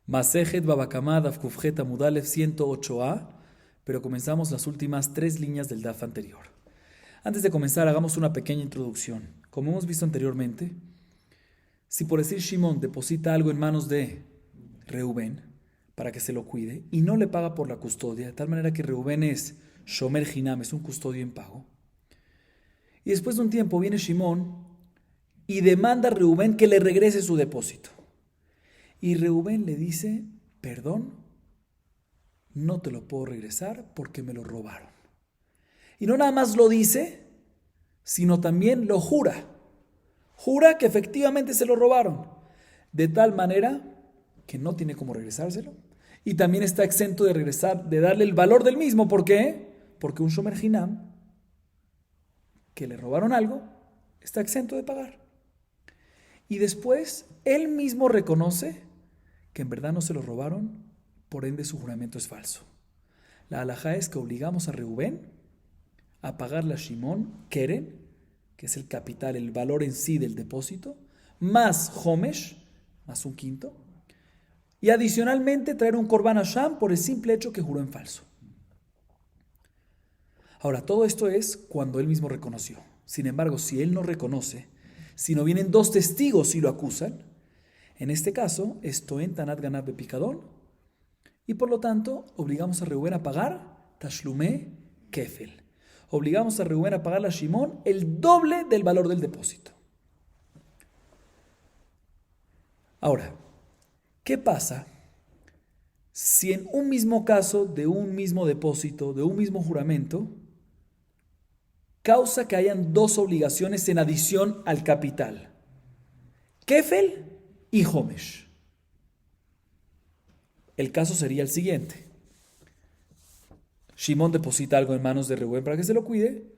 Masejet Babakama Daf Kufjet Amud Alef 108a, pero comenzamos las últimas 3 líneas del Daf anterior. Antes de comenzar, hagamos una pequeña introducción. Como hemos visto anteriormente, si por decir Shimón deposita algo en manos de Reubén para que se lo cuide y no le paga por la custodia, de tal manera que Reubén es Shomer Hinam, es un custodio en pago, y después de un tiempo viene Shimón y demanda a Reubén que le regrese su depósito. Y Reubén le dice, perdón, no te lo puedo regresar porque me lo robaron. Y no nada más lo dice, sino también lo jura. Jura que efectivamente se lo robaron, de tal manera que no tiene cómo regresárselo. Y también está exento de regresar, de darle el valor del mismo. ¿Por qué? Porque un Shomer Hinam, que le robaron algo, está exento de pagar. Y después, él mismo reconoce que en verdad no se lo robaron, por ende su juramento es falso. La halajá es que obligamos a Reubén a pagarle a Shimón Keren, que es el capital, el valor en sí del depósito, más Homesh, más un quinto, y adicionalmente traer un Korban Hashem por el simple hecho que juró en falso. Ahora, todo esto es cuando él mismo reconoció. Sin embargo, si él no reconoce, si no vienen 2 testigos y lo acusan, en este caso, es Toen Tanat Ganav Bepicadón, y por lo tanto, obligamos a Reubén a pagar Tashlumé Kefel. Obligamos a Reubén a pagarle a Shimón el doble del valor del depósito. Ahora, ¿qué pasa si en un mismo caso, de un mismo depósito, de un mismo juramento, causa que hayan 2 obligaciones en adición al capital? Kefel y Homesh. El caso sería el siguiente. Shimón deposita algo en manos de Reubén para que se lo cuide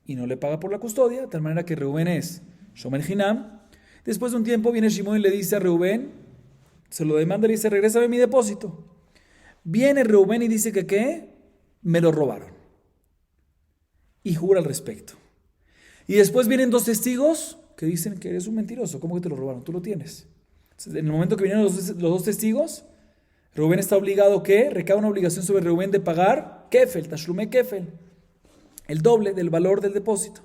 y no le paga por la custodia, de tal manera que Reubén es Shomer Hinam. Después de un tiempo viene Shimón y le dice a Reubén, se lo demanda y le dice, regrésame mi depósito. Viene Reubén y dice que ¿qué? Me lo robaron. Y jura al respecto. Y después vienen 2 testigos que dicen que eres un mentiroso. ¿Cómo que te lo robaron? Tú lo tienes. En el momento que vinieron los 2 testigos, Reubén está obligado que recae una obligación sobre Reubén de pagar Kefel, Tashlumé Kefel, el doble del valor del depósito.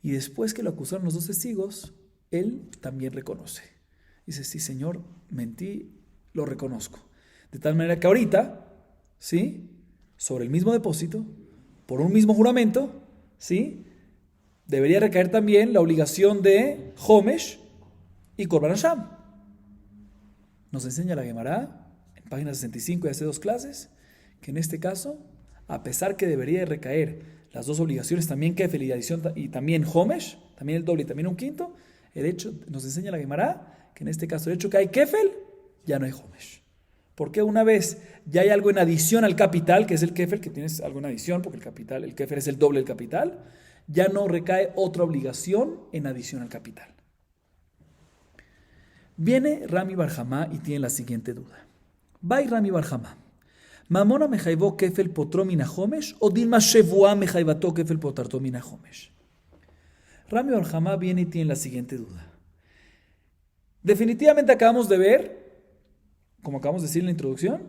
Y después que lo acusaron los 2 testigos, él también reconoce. Dice, sí señor, mentí, lo reconozco. De tal manera que ahorita, ¿sí? Sobre el mismo depósito, por un mismo juramento, ¿sí? Debería recaer también la obligación de Homesh y Korban Hashem. Nos enseña la Gemara, en página 65 y hace 2 clases, que en este caso, a pesar que debería recaer las 2 obligaciones, también Kefel y adición, y también Homesh, también el doble y también un quinto, el hecho, nos enseña la Gemara, que en este caso el hecho que hay Kefel, ya no hay Homesh. Porque una vez ya hay algo en adición al capital, que es el Kefel, que tienes algo en adición, porque el Kefel es el doble del capital, ya no recae otra obligación en adición al capital. Viene Rami Bar Jamá y tiene la siguiente duda. Vai Rami Bar Jamá. ¿Mamona mejaivó Kefel potro mina Homesh o Dilma Shevua mejaivato Kefel potarto mina Homesh? Rami Bar Jamá viene y tiene la siguiente duda. Definitivamente acabamos de ver, como acabamos de decir en la introducción,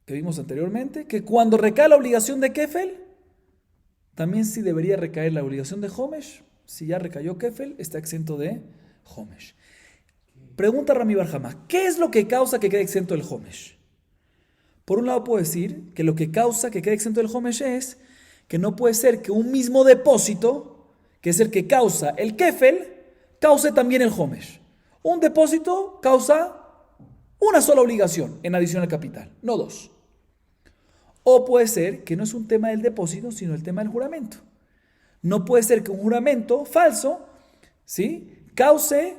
que vimos anteriormente, que cuando recae la obligación de Kefel, también sí debería recaer la obligación de Homesh. Si ya recayó Kefel, está exento de Homesh. Pregunta Rami Bar Jamá, ¿qué es lo que causa que quede exento el Homesh? Por un lado puedo decir que lo que causa que quede exento el Homesh es que no puede ser que un mismo depósito, que es el que causa el Kefel, cause también el Homesh. Un depósito causa una sola obligación en adición al capital, no 2. O puede ser que no es un tema del depósito, sino el tema del juramento. No puede ser que un juramento falso, ¿sí?, cause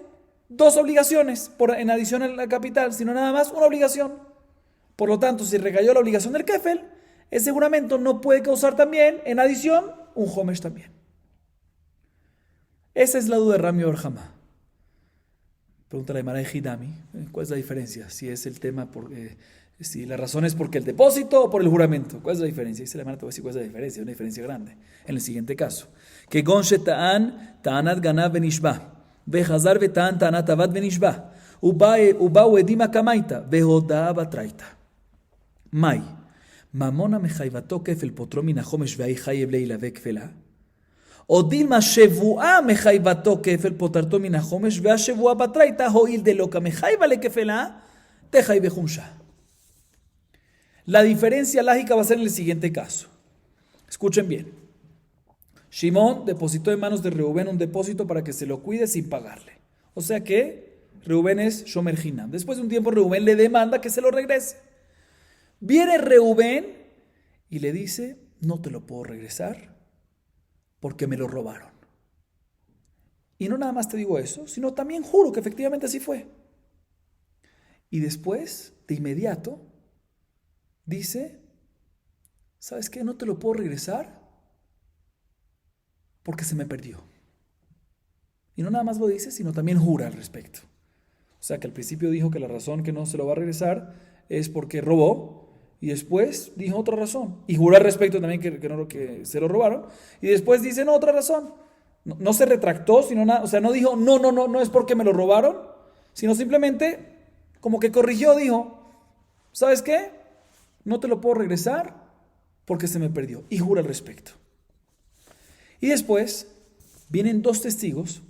2 obligaciones en adición al capital, sino nada más una obligación. Por lo tanto, si recayó la obligación del Kefel, ese juramento no puede causar también, en adición, un Homesh también. Esa es la duda de Rami Bar Jamá. Pregunta la Gemara de Hidami, ¿cuál es la diferencia? Si es el tema, si la razón es porque el depósito o por el juramento. ¿Cuál es la diferencia? Dice la Gemara, te voy a decir cuál es la diferencia, una diferencia grande. En el siguiente caso, que Gon Shetaan, Ta'anat Ganav Benishba, Behazar Betaan, Ta'anat Avad Benishba, ובאו עדים הקמייתא, והודאה בתרייתא. מאי, ממונה מחייבתו כפל פוטרו מן החומש והאי חייב להילווה כפלה. או דילמה שבועה מחייבתו כפל פוטרתו מן החומש, והשבועה בתרייתא הואיל דלא כמחייבה לכפלה, תחייבה חומשה. La diferencia lógica va a ser en el siguiente caso. Escuchen bien. Shimón depositó en manos de Reubén un depósito para que se lo cuide sin pagarle. O sea que Reubén es Shomer Hinam. Después de un tiempo Reubén le demanda que se lo regrese. Viene Reubén y le dice, no te lo puedo regresar porque me lo robaron. Y no nada más te digo eso, sino también juro que efectivamente así fue. Y después, de inmediato, dice, ¿sabes qué? No te lo puedo regresar porque se me perdió. Y no nada más lo dice, sino también jura al respecto. O sea que al principio dijo que la razón que no se lo va a regresar es porque robó, y después dijo otra razón. Y jura al respecto también que se lo robaron, y después dice no, otra razón. No se retractó, sino nada, o sea, no dijo no es porque me lo robaron, sino simplemente como que corrigió, dijo, ¿sabes qué? No te lo puedo regresar porque se me perdió. Y jura al respecto. Y después vienen dos testigos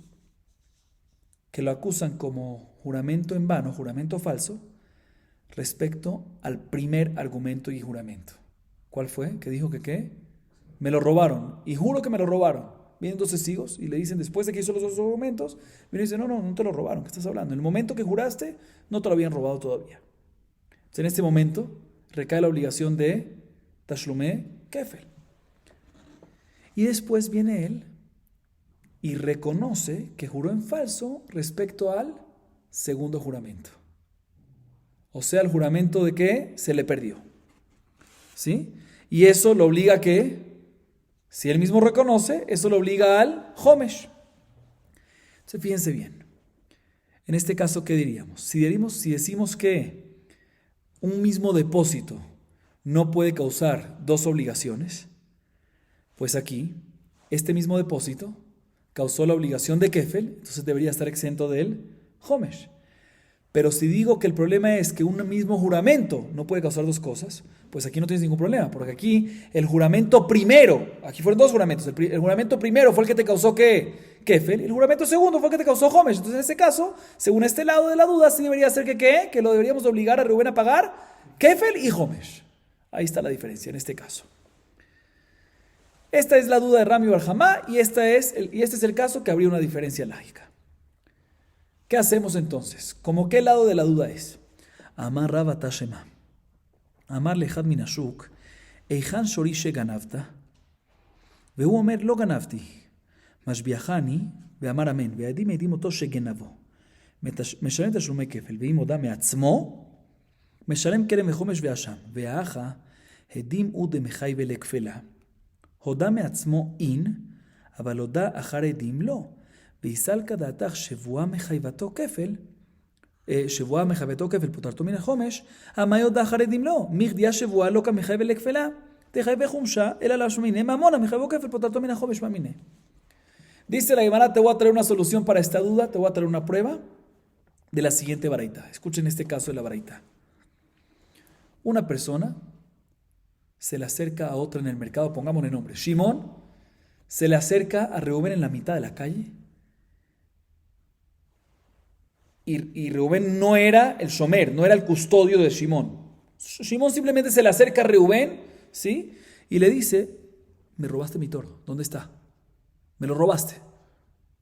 que lo acusan como juramento en vano, juramento falso, respecto al primer argumento y juramento. ¿Cuál fue? Que dijo que ¿qué? Me lo robaron. Y juro que me lo robaron. Vienen dos testigos y le dicen, después de que hizo los dos argumentos, viene y dice, no te lo robaron. ¿Qué estás hablando? En el momento que juraste, no te lo habían robado todavía. Entonces, en este momento recae la obligación de Tashlumé Kefel. Y después viene él y reconoce que juró en falso respecto al segundo juramento. O sea, el juramento de que se le perdió. ¿Sí? Y eso lo obliga a que, si él mismo reconoce, eso lo obliga al Homesh. Entonces, fíjense bien. En este caso, ¿qué diríamos? Si decimos que un mismo depósito no puede causar dos obligaciones, pues aquí, este mismo depósito causó la obligación de Kefel, entonces debería estar exento del Homesh. Pero si digo que el problema es que un mismo juramento no puede causar dos cosas, pues aquí no tienes ningún problema, porque aquí el juramento primero, aquí fueron dos juramentos, el juramento primero fue el que te causó Kefel, y el juramento segundo fue el que te causó Homesh. Entonces en este caso, según este lado de la duda, sí debería ser que lo deberíamos obligar a Reubén a pagar Kefel y Homesh. Ahí está la diferencia en este caso. Esta es la duda de Rami Bar Jamá y este es el caso que habría una diferencia lógica. ¿Qué hacemos entonces? ¿Cómo qué lado de la duda es? Amar Rava Tashema. Amar lejad minashuk. Eichan shorishe ganavta. Vehu omer lo ganavti. Mashbiachani. Veamar amen. Veadim edim oto shegenavo. Meshalem tashlumei kefel. Veim oda meatzmo. Meshalem kerem vechomesh veasham. Veacha. Edim ude mechayve lekfela. הודה מעצמו אין, אבל הודה אחר עדים לא. ויסלקא דעתך שבועה מחייבתו כפל פוטרתו מן החומש, מה יודה אחר עדים לא? מכדיה שבועה לא כמחייבה לכפלה, תחייבה חומשה, אלא להשמיני ממונה, מחייבו כפל פוטרתו מן החומש ממיניה. Dice la Gemara, te voy a traer una solución para esta duda, te voy a traer una prueba de la siguiente baraita. Escuchen este caso de la baraita. Una persona se le acerca a otra en el mercado, pongámosle nombre, Shimón, se le acerca a Reubén en la mitad de la calle, y Reubén no era el shomer, no era el custodio de Shimón. Shimón simplemente se le acerca a Reubén, ¿sí? Y le dice, me robaste mi toro, ¿dónde está? Me lo robaste,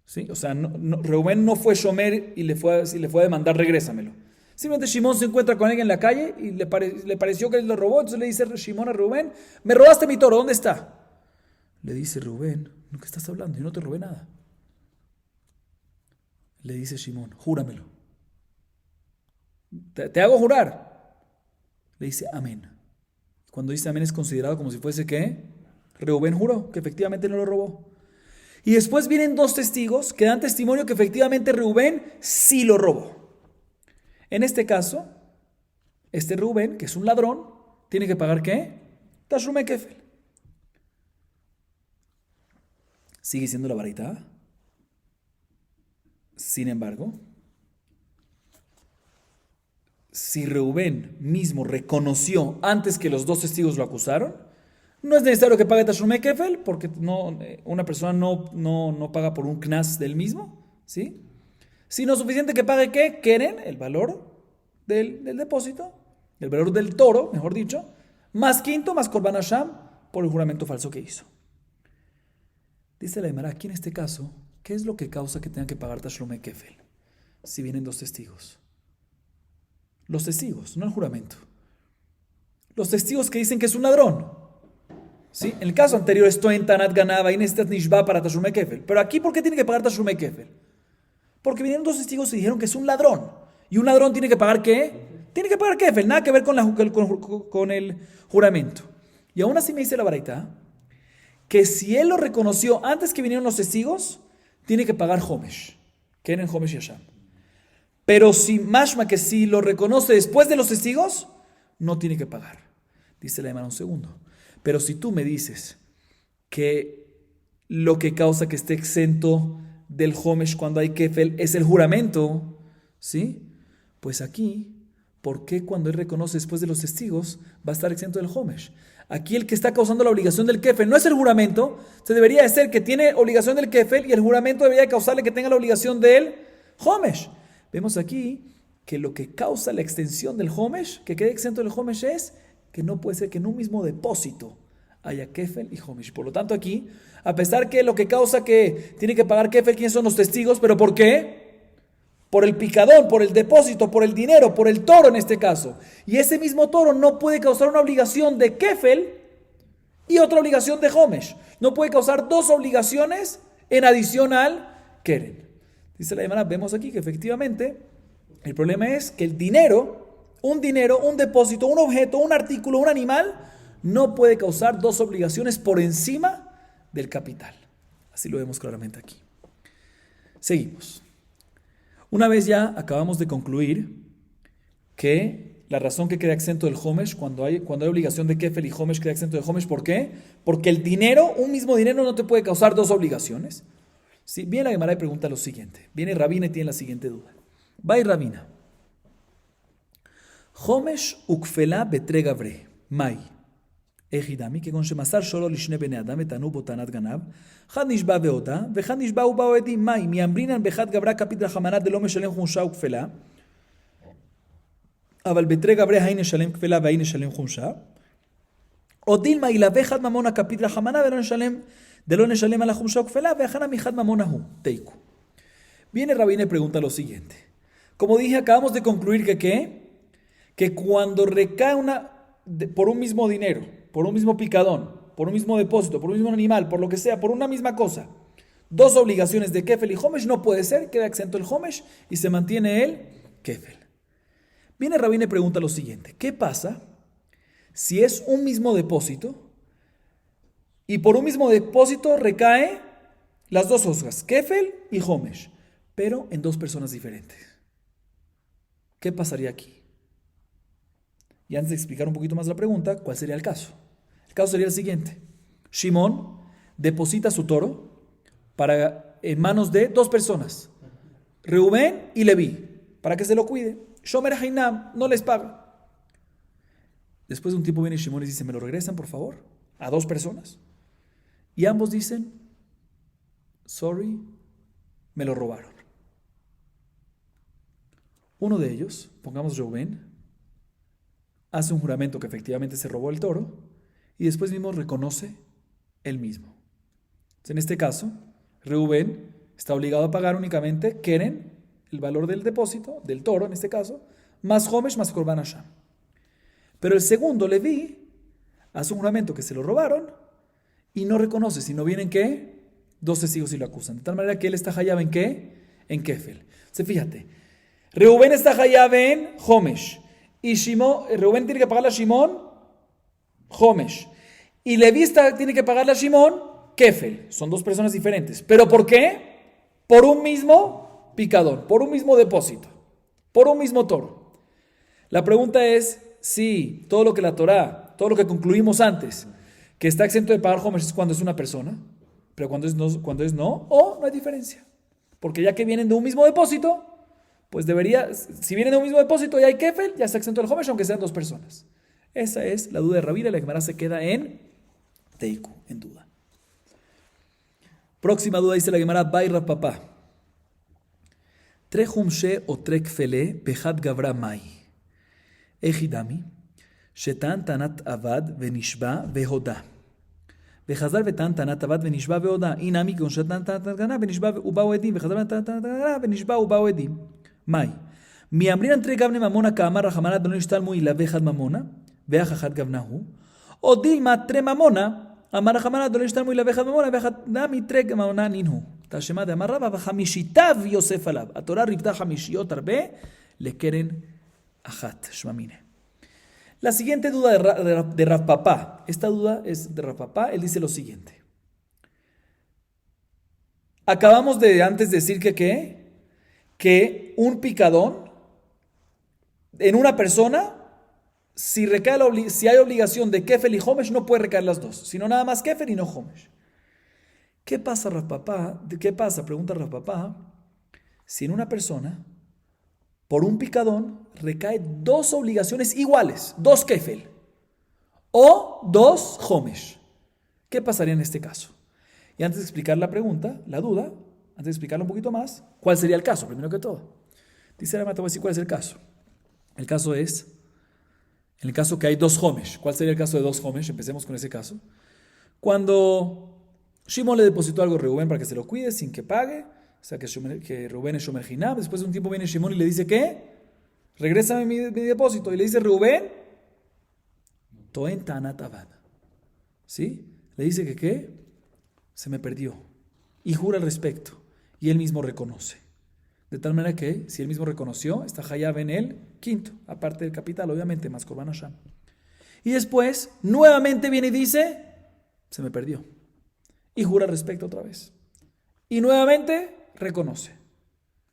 ¿sí? O sea, Reubén no fue shomer y le fue a demandar, regrésamelo. Simplemente Shimón se encuentra con alguien en la calle y le pareció que él lo robó, entonces le dice Shimón a Reubén, me robaste mi toro, ¿dónde está? Le dice Reubén, ¿qué estás hablando? Yo no te robé nada. Le dice Shimón, júramelo. Te hago jurar. Le dice amén. Cuando dice amén es considerado como si fuese que Reubén juró que efectivamente no lo robó. Y después vienen dos testigos que dan testimonio que efectivamente Reubén sí lo robó. En este caso, este Reubén, que es un ladrón, tiene que pagar ¿qué? Tashlumé Kefel. Sigue siendo la baraita. Sin embargo, si Reubén mismo reconoció antes que los dos testigos lo acusaron, no es necesario que pague Tashlumei Kefel, porque una persona no paga por un knas del mismo, ¿sí? Sino suficiente que pague, ¿qué? Keren, el valor del depósito, el valor del toro, mejor dicho, más quinto, más Korban Hasham, por el juramento falso que hizo. Dice la Gemara, aquí en este caso, ¿qué es lo que causa que tenga que pagar Tashlumei Kefel? Si vienen dos testigos. Los testigos, no el juramento. Los testigos que dicen que es un ladrón. ¿Sí? En el caso anterior, esto en Tanat ganaba y necesitas Nishba para Tashlumei Kefel. Pero aquí, ¿por qué tiene que pagar Tashlumei Kefel? Porque vinieron dos testigos y dijeron que es un ladrón. ¿Y un ladrón tiene que pagar qué? Tiene que pagar Kefel, nada que ver con el juramento. Y aún así me dice la Baraita que si él lo reconoció antes que vinieron los testigos, tiene que pagar Homesh, que era en Homesh y Hasham. Pero si mashma que si lo reconoce después de los testigos, no tiene que pagar. Dice la Gemara un segundo. Pero si tú me dices que lo que causa que esté exento del Homesh cuando hay Kefel es el juramento, ¿sí? Pues aquí, ¿por qué cuando él reconoce después de los testigos va a estar exento del Homesh? Aquí el que está causando la obligación del Kefel no es el juramento, se debería de ser que tiene obligación del Kefel y el juramento debería causarle que tenga la obligación del Homesh. Vemos aquí que lo que causa la extensión del Homesh, que quede exento del Homesh, es que no puede ser que en un mismo depósito haya Kefel y Homesh. Por lo tanto aquí, a pesar que lo que causa que tiene que pagar Kefel, ¿quiénes son los testigos? ¿Pero por qué? Por el picadón, por el depósito, por el dinero, por el toro en este caso. Y ese mismo toro no puede causar una obligación de Kefel y otra obligación de Homesh. No puede causar dos obligaciones en adición al Keren. Dice la Gemara, vemos aquí que efectivamente el problema es que el dinero, un depósito, un objeto, un artículo, un animal, no puede causar dos obligaciones por encima del capital. Así lo vemos claramente aquí. Seguimos. Una vez ya acabamos de concluir que la razón que queda exento del Homesh, cuando hay obligación de Kefel y Homesh queda exento del Homesh, ¿por qué? Porque el dinero, un mismo dinero no te puede causar dos obligaciones. Sí, viene la Gemara y pregunta lo siguiente. Viene Rabina y tiene la siguiente duda. Va y Rabina. Homesh ukfela betregabre. Mai. Ejidami, que con Shemasar solo lishne bene adam etanu botanat ganab. Had nishba veoda, vechad nishba uba oedim. Mai. Miambrinan bechad gabra kapit rachamanat de lo meshalem chunsha ukfela. אבל בתרי גברי האי נשלם כפלה והאי נשלם חומשה. או דילמה ילווה חד ממונה כפית רחמנה ולא נשלם על החומשה וכפלה והכנה מחד ממונה הוא. תיקו. Viene Rabina y pregunta lo siguiente. Como dije, acabamos de concluir que cuando recae por un mismo dinero, por un mismo picadón, por un mismo depósito, por un mismo animal, por lo que sea, por una misma cosa, dos obligaciones de Kefel y Homesh, no puede ser, queda exento el Homesh y se mantiene el Kefel. Viene Rabina y pregunta lo siguiente. ¿Qué pasa si es un mismo depósito y por un mismo depósito recae las dos cosas, Kefel y Homesh, pero en dos personas diferentes? ¿Qué pasaría aquí? Y antes de explicar un poquito más la pregunta, ¿cuál sería el caso? El caso sería el siguiente. Shimón deposita su toro en manos de dos personas, Reubén y Leví, para que se lo cuide. Shomer Hainam no les paga. Después de un tiempo viene Shimón y dice, ¿me lo regresan por favor? A dos personas. Y ambos dicen, sorry, me lo robaron. Uno de ellos, pongamos Reubén, hace un juramento que efectivamente se robó el toro y después mismo reconoce él mismo. Entonces, en este caso, Reubén está obligado a pagar únicamente Keren, el valor del depósito, del toro en este caso, más Homesh, más Korban Hasham. Pero el segundo, Leví, hace un juramento que se lo robaron y no reconoce, sino vienen ¿qué? Dos testigos y lo acusan. De tal manera que él está hayab en ¿qué? En Kefel. Fíjate, Reubén está hayab en Homesh y Reubén tiene que pagarle a Shimón Homesh y Leví tiene que pagarle a Shimón Kefel. Son dos personas diferentes. ¿Pero por qué? Por un mismo picador, por un mismo depósito, por un mismo toro. La pregunta es si todo lo que la Torá, todo lo que concluimos antes, que está exento de pagar Homesh es cuando es una persona, pero cuando es no, o no hay diferencia. Porque ya que vienen de un mismo depósito, pues debería, si viene de un mismo depósito y hay kefel, ya está exento del homesh, aunque sean dos personas. Esa es la duda de Rabbi. La Gemara se queda en teiku, en duda. Próxima duda dice la Gemara, Bai Rav Papá. Tre humshe o tre kfele behad gavra mai. Ejidami. Shetan tanat avad venishba vehoda. וחזר וטען טענת עבד ונשבע והודה. הנה מי כגון שטען טענת גנב ונשבע ובאו עדים, וחזר וטען טענת גנב ונשבע ובאו עדים. מאי? מאמרינן תרי גבנה ממונה כאמר רחמנא דלא נשתלמו אילה ואחד ממונה, ואח אחד גבנה הוא. או דילמה תרי ממונה, אמר רחמנא דלא נשתלמו אילה ואחד ממונה, ואחד דמי תרי ממונה נינהו. תשמע דאמר רבא וחמישיתיו יוסף עליו. התורה ריבתה חמישיות הרבה לקרן אחת. שמע מיניה. La siguiente duda de Rav Papá. Esta duda es de Rav Papá. Él dice lo siguiente. Acabamos de antes decir que un picadón en una persona, si hay obligación de kefel y homesh, no puede recaer las dos, sino nada más kefel y no homesh. ¿Qué pasa, Rav Papá? ¿Qué pasa? Pregunta Rav Papá. Si en una persona, por un picadón, recae dos obligaciones iguales, dos kefel o dos homesh. ¿Qué pasaría en este caso? Y antes de explicar la pregunta, la duda, antes de explicarlo un poquito más, ¿cuál sería el caso? Primero que todo, dice la Mata, voy a decir cuál es el caso. El caso es, en el caso que hay dos homesh. ¿Cuál sería el caso de dos homesh? Empecemos con ese caso. Cuando Shimon le depositó algo a Reuben para que se lo cuide sin que pague, o sea que Reuben es Shomer Hinam, después de un tiempo viene Shimon y le dice, ¿qué? Regrésame mi depósito. Y le dice Reuben, Toen Tanat Avad. ¿Sí? Le dice que ¿qué? Se me perdió. Y jura al respecto. Y él mismo reconoce. De tal manera que, si él mismo reconoció, está Hayab en el quinto, aparte del capital, obviamente, más Korban Hashem. Y después, nuevamente viene y dice, se me perdió. Y jura al respecto otra vez. Y nuevamente reconoce.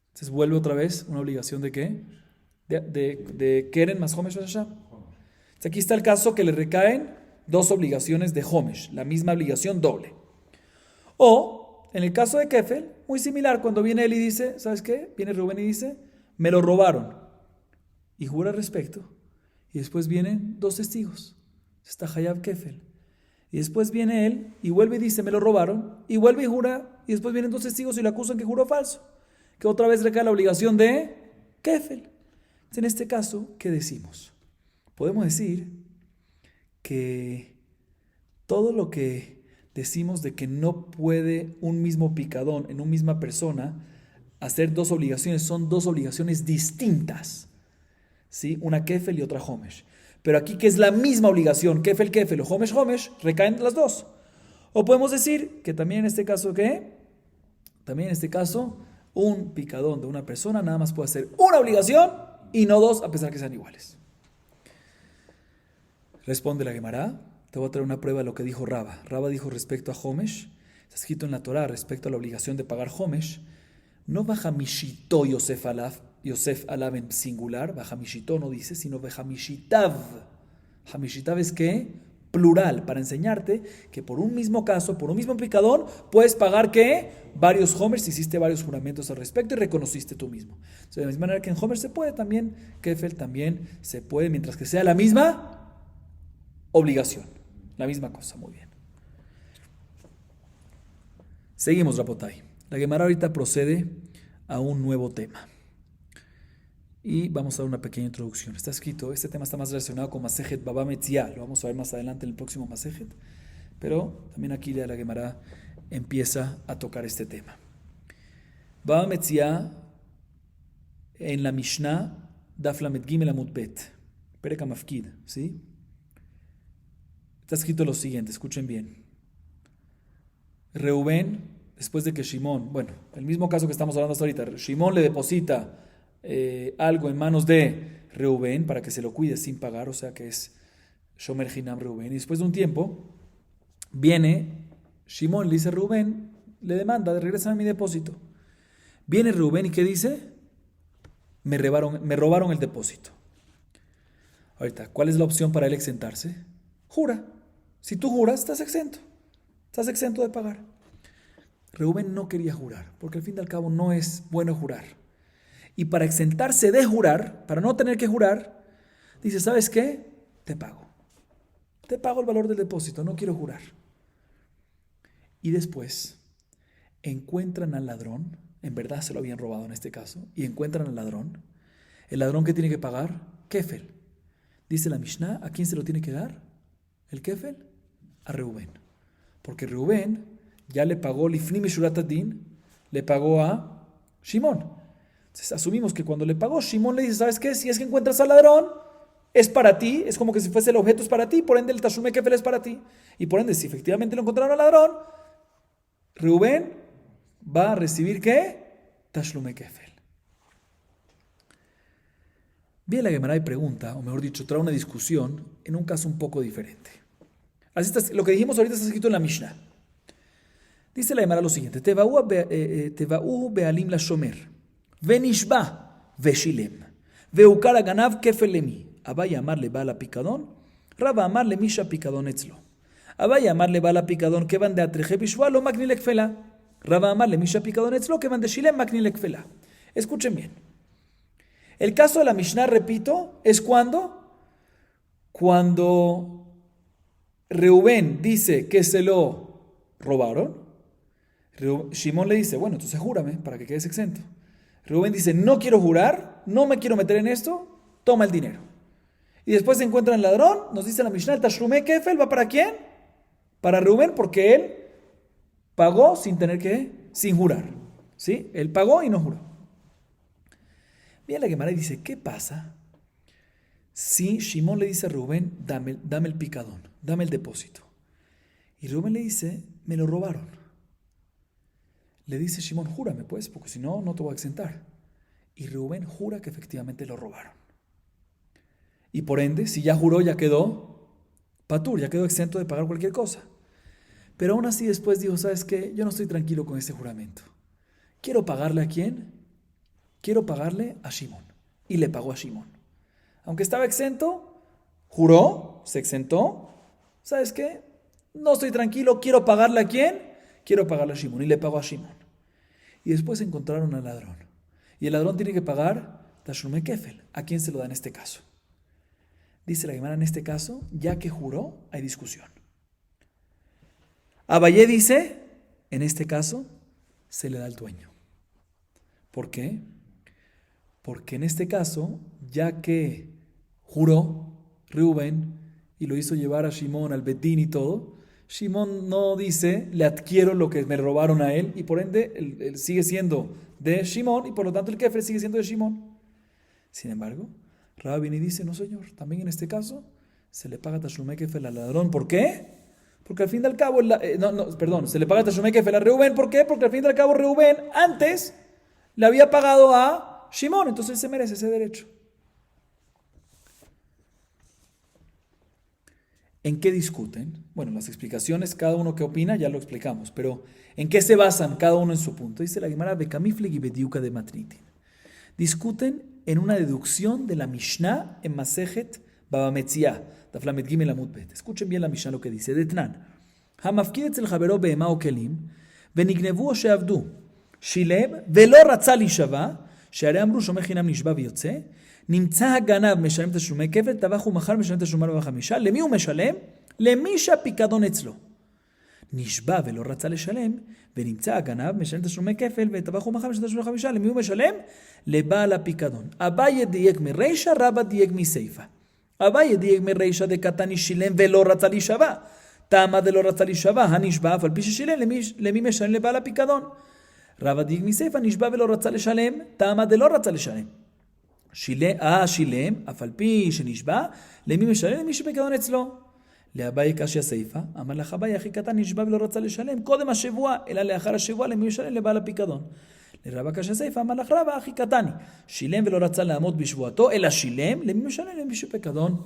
Entonces vuelve otra vez una obligación de ¿qué? De Keren más Homesh Hashem. Entonces aquí está el caso que le recaen dos obligaciones de Homesh, la misma obligación doble. O, en el caso de Kefel, muy similar, cuando viene él y dice, ¿sabes qué? Viene Rubén y dice, me lo robaron. Y jura al respecto. Y después vienen dos testigos. Está Hayab Kefel. Y después viene él y vuelve y dice, me lo robaron. Y vuelve y jura. Y después vienen dos testigos y le acusan que juró falso. Que otra vez recae la obligación de Kefel. En este caso, ¿qué decimos? Podemos decir que todo lo que decimos de que no puede un mismo picadón en una misma persona hacer dos obligaciones, son dos obligaciones distintas, ¿sí? Una kefel y otra homesh. Pero aquí que es la misma obligación, kefel, kefel o homesh, homesh, recaen las dos. O podemos decir que también en este caso, ¿qué? También en este caso, un picadón de una persona nada más puede hacer una obligación y no dos, a pesar que sean iguales. Responde la Gemara. Te voy a traer una prueba de lo que dijo Raba. Raba dijo respecto a homesh, está escrito en la Torah respecto a la obligación de pagar homesh, no baja mishito Yosef alav en singular, baja mishito no dice, sino baja mishitav. Hamishitav es ¿qué? Plural, para enseñarte que por un mismo caso, por un mismo picadón, puedes pagar ¿qué? Varios homesh, hiciste varios juramentos al respecto y reconociste tú mismo. Entonces, de la misma manera que en homesh se puede también, kefel también se puede, mientras que sea la misma obligación. La misma cosa, muy bien. Seguimos, Rabotai. La Gemara ahorita procede a un nuevo tema. Y vamos a dar una pequeña introducción. Está escrito, este tema está más relacionado con Masejet Baba Metzia. Lo vamos a ver más adelante en el próximo Masejet. Pero también aquí la Gemara empieza a tocar este tema. Baba Metzia, en la Mishnah, Daf Lamed Gimel Amud Bet, Perek HaMafkid, ¿sí? Está escrito lo siguiente, escuchen bien. Reubén, después de que Shimón, bueno, el mismo caso que estamos hablando hasta ahorita, Shimón le deposita algo en manos de Reubén para que se lo cuide sin pagar, o sea que es Shomer Hinam Reubén. Y después de un tiempo, viene Shimón, le dice Reubén, le demanda, regrésame mi depósito. Viene Reubén y ¿qué dice? Me robaron el depósito. Ahorita, ¿cuál es la opción para él exentarse? Jura. Si tú juras, estás exento de pagar. Reubén no quería jurar, porque al fin y al cabo no es bueno jurar. Y para exentarse de jurar, para no tener que jurar, dice, ¿sabes qué? Te pago. Te pago el valor del depósito, no quiero jurar. Y después encuentran al ladrón, en verdad se lo habían robado en este caso, y encuentran al ladrón. ¿El ladrón qué tiene que pagar? Kefel. Dice la Mishnah, ¿a quién se lo tiene que dar? ¿El Kefel? A Reubén. Porque Reubén ya le pagó Lifni Mishurat Adin, le pagó a Shimón. Entonces asumimos que cuando le pagó, Shimón le dice, ¿sabes qué? Si es que encuentras al ladrón, es para ti, es como que si fuese el objeto es para ti, por ende el Tashume Kefel es para ti. Y por ende, si efectivamente lo encontraron al ladrón, Reubén va a recibir ¿qué? Tashlume Kefel. Bien, la Gemara pregunta, o mejor dicho, trae una discusión en un caso un poco diferente. Así está, lo que dijimos ahorita está escrito en la Mishnah. Dice la Gemara lo siguiente: Teva'u be'alim la shomer, venishba ve'shilem, ve'ukar aganav kefel lemi. Abay amar le ba'al apikadon, Raba amar le misha pikadon etzlo. Abay amar le ba'al apikadon kevan de atreje bishwa lo makni lekfela. Raba amar le misha pikadon etzlo kevan de shilem makni lekfela. Escuchen bien. El caso de la Mishnah, repito, es cuando Reubén dice que se lo robaron. Shimón le dice, bueno, entonces júrame para que quedes exento. Reubén dice, no quiero jurar, no me quiero meter en esto, toma el dinero. Y después se encuentra el ladrón, nos dice la Mishnah, el Tashlume Kefel va para ¿quién? Para Reubén, porque él pagó sin jurar. ¿Sí? Él pagó y no juró. Bien, la Gemara dice, ¿qué pasa si Shimón le dice a Reubén, dame el picadón, dame el depósito? Y Reubén le dice, me lo robaron. Le dice Shimón, júrame pues, porque si no, no te voy a exentar. Y Reubén jura que efectivamente lo robaron. Y por ende, si ya juró, ya quedó patur, ya quedó exento de pagar cualquier cosa. Pero aún así después dijo, ¿sabes qué? Yo no estoy tranquilo con ese juramento. ¿Quiero pagarle a quién? Quiero pagarle a Shimón. Y le pagó a Shimón. Aunque estaba exento, juró, se exentó. ¿Sabes qué? No estoy tranquilo, quiero pagarle a quién? Quiero pagarle a Shimón. Y le pagó a Shimón. Y después encontraron al ladrón. Y el ladrón tiene que pagar Tashlume Kefel. ¿A quién se lo da en este caso? Dice la Gemara, en este caso, ya que juró, hay discusión. Abayé dice, en este caso, se le da al dueño. ¿Por qué? Porque en este caso, ya que juró Reubén y lo hizo llevar a Shimón al Bedín y todo, Shimón no dice, le adquiero lo que me robaron a él, y por ende, él sigue siendo de Shimón, y por lo tanto el Kefel sigue siendo de Shimón. Sin embargo, Rabba viene y dice, no señor, también en este caso, se le paga Tashlume Kefel al ladrón. ¿Por qué? Porque al fin y al cabo, se le paga Tashlume Kefel a Reubén. ¿Por qué? Porque al fin y al cabo Reubén antes le había pagado a Shimón, entonces él se merece ese derecho. ¿En qué discuten? Bueno, las explicaciones, cada uno que opina, ya lo explicamos, pero ¿en qué se basan cada uno en su punto? Dice la Gemara, Bekamifleg y Bediuka de Matnitin. Discuten en una deducción de la Mishnah en Masejet Baba Metzia, Daflamet Gimel Amud Bet. Escuchen bien la Mishnah lo que dice. Detnan. Hamafkid etzel javero be'ema o kelim, venignevu o sheavdu, shilem, velo ratza lishava, שהרי אמרו שומר חינם נשבע ויוצא, נמצא הגנב משלם תשלומי כפל, טבח ומכר משלם תשלומי רבע חמישה, למי הוא משלם? למי שהפיקדון אצלו. נשבע ולא רצה לשלם, ונמצא הגנב משלם תשלומי כפל, וטבח ומכר משלם תשלומי חמישה, למי הוא משלם? לבעל הפיקדון. אביי דייק מרישא, רבא דייק מסיפא. אביי דייק מרישא דקטני שילם ולא רצה להישבע. טעמה דלא רצה להישבע, הנשבע, אף על פי ששילם, למי משלם? לבעל הפיקדון. רבא דייק מסיפא, נשבע ולא רצה לשלם, טעמה דלא רצה לשלם. שילם, אף על פי שנשבע, למי משלם? למי שפיקדון אצלו. לאביי קשיא סיפא, אמר לך אביי, אחי קטן נשבע ולא רצה לשלם קודם השבוע, אלא לאחר השבוע למי משלם? לבעל הפיקדון. לרבא קשיא סיפא, אמר לך רבא, אחי קטני, שילם ולא רצה לעמוד בשבועתו, אלא שילם, למי משלם? למי שפיקדון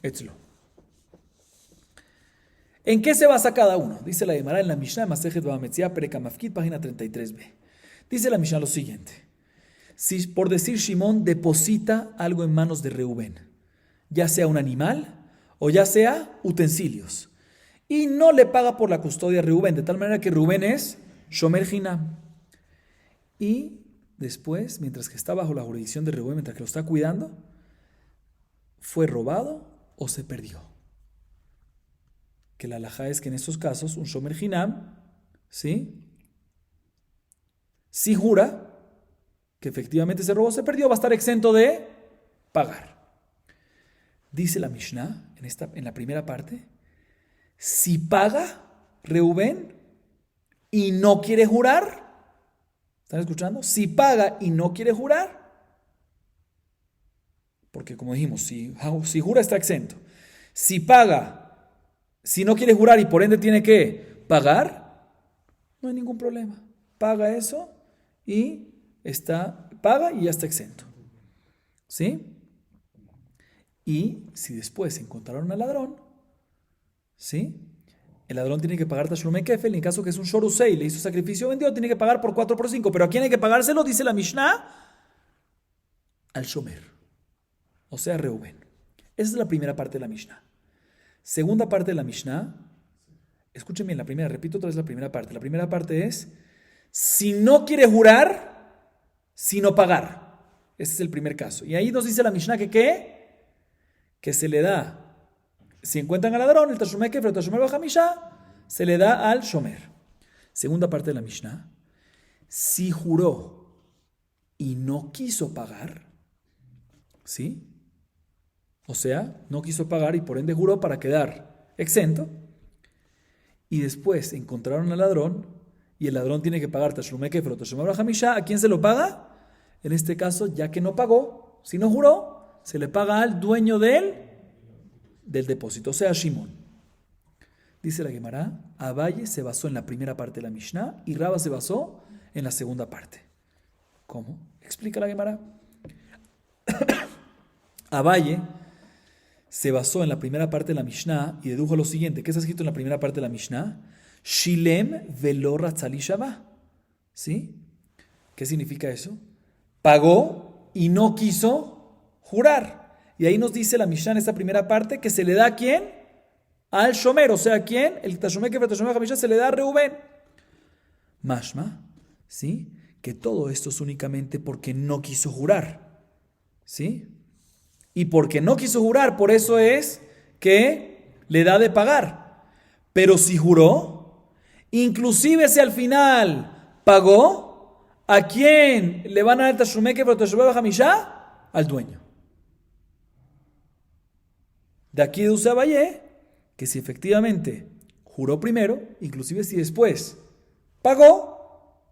אצלו. ¿En qué se basa cada uno? Dice la Gemara en la Mishnah Masejet Baba Metzia, Perek HaMafkid, página 33b. Dice la Mishnah lo siguiente. Si por decir Shimón deposita algo en manos de Reubén, ya sea un animal o ya sea utensilios, y no le paga por la custodia a Reubén, de tal manera que Reubén es Shomer Hinam, y después, mientras que está bajo la jurisdicción de Reuben, mientras que lo está cuidando, fue robado o se perdió. Que la halajá es que en estos casos, un shomer hinam, ¿sí? Si jura que efectivamente se robó o se perdió, va a estar exento de pagar. Dice la Mishnah, en la primera parte, si paga Reubén y no quiere jurar, ¿están escuchando? Si paga y no quiere jurar, porque como dijimos, si jura está exento. Si paga, si no quiere jurar y por ende tiene que pagar, no hay ningún problema. Paga eso y paga y ya está exento. ¿Sí? Y si después encontraron al ladrón, ¿sí? El ladrón tiene que pagar Tashlumei Kefel, en caso que es un Shorusei, le hizo sacrificio, vendió, tiene que pagar por 4/5. Pero ¿a quién hay que pagárselo? Dice la Mishnah, al Shomer, o sea, Reuben. Esa es la primera parte de la Mishnah. Segunda parte de la Mishnah, escuchen bien la primera, repito otra vez la primera parte. La primera parte es, si no quiere jurar, sino pagar. Ese es el primer caso. Y ahí nos dice la Mishnah que ¿qué? Que se le da, si encuentran al ladrón, el Tashumei Kefel, el Tashumei Bajamisha, se le da al Shomer. Segunda parte de la Mishnah, si juró y no quiso pagar, ¿sí? O sea, no quiso pagar y por ende juró para quedar exento, y después encontraron al ladrón y el ladrón tiene que pagar Tashumei Kefel o Tashumei Bajamisha, ¿a quién se lo paga? En este caso, ya que no pagó, si no juró, se le paga al dueño del depósito, o sea, Shimon. Dice la Gemara, Abaye se basó en la primera parte de la Mishnah y Raba se basó en la segunda parte. ¿Cómo? Explica la Gemara. Abaye se basó en la primera parte de la Mishnah y dedujo lo siguiente. ¿Qué está escrito en la primera parte de la Mishnah? Shilem velo ratzali shava. ¿Sí? ¿Qué significa eso? Pagó y no quiso jurar. Y ahí nos dice la Mishnah en esta primera parte que se le da ¿a quién? Al Shomer, o sea, ¿a quién? El Tashumei Kefel, Tashumei Bajamisha se le da a Reuben. Mashma, ¿sí? Que todo esto es únicamente porque no quiso jurar, ¿sí? Y porque no quiso jurar, por eso es que le da de pagar. Pero si juró, inclusive si al final pagó, ¿a quién le van a dar el Tashumei Kefel, Tashumei Bajamisha? Al dueño. De aquí deduce Abaye que si efectivamente juró primero, inclusive si después pagó,